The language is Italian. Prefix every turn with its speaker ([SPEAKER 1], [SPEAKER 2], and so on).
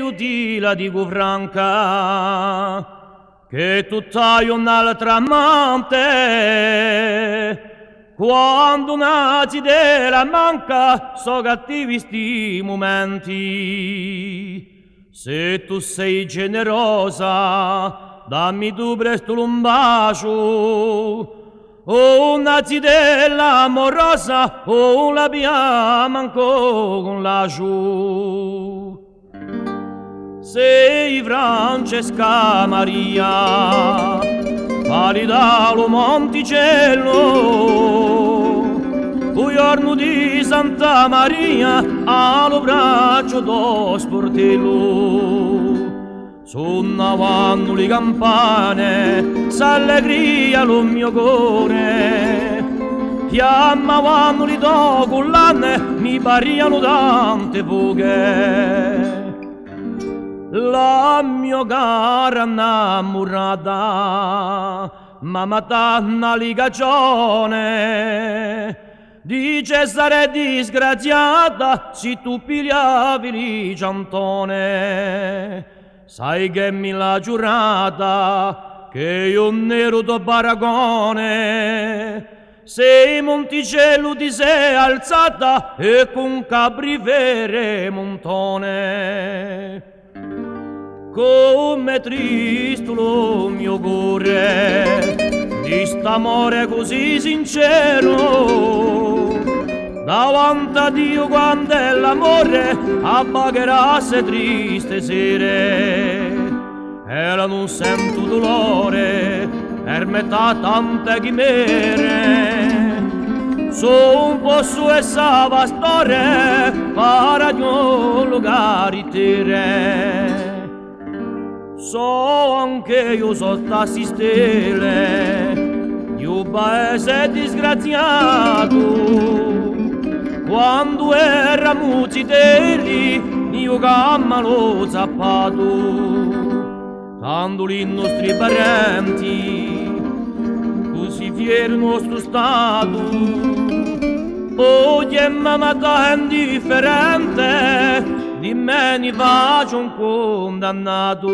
[SPEAKER 1] io ti la dico franca, che tu hai un'altra amante, quando nazi della manca so cattivi sti momenti. Se tu sei generosa, dammi tu presto un bacio, o nazi della amorosa, o la manco con la giù. Sei Francesca Maria, valida lo Monticello, il giorno di Santa Maria allo braccio do sportello. Suonavano le campane, s'allegria lo mio cuore, chiamavano le collane, mi pariano tante fughe. La mia cara innamorata, mamma tanna li cagione, dice sarei disgraziata se tu pigliavi li ciantone. Sai che mi la giurata che io nero do paragone, se Monticello ti sei alzata e con caprivere montone. Come triste lo mio cuore di st'amore così sincero, davanti a Dio quando è l'amore abbagherà se triste sere. E non sento dolore per metà tante chimere, son posso e savastore para un lugar tere. So anche io sotto a stelle di un paese disgraziato, quando era muzitelli io cammalo zappato, tanto i nostri parenti così fieri nostro stato, poi è mamma indifferente di me ne faccio un condannato.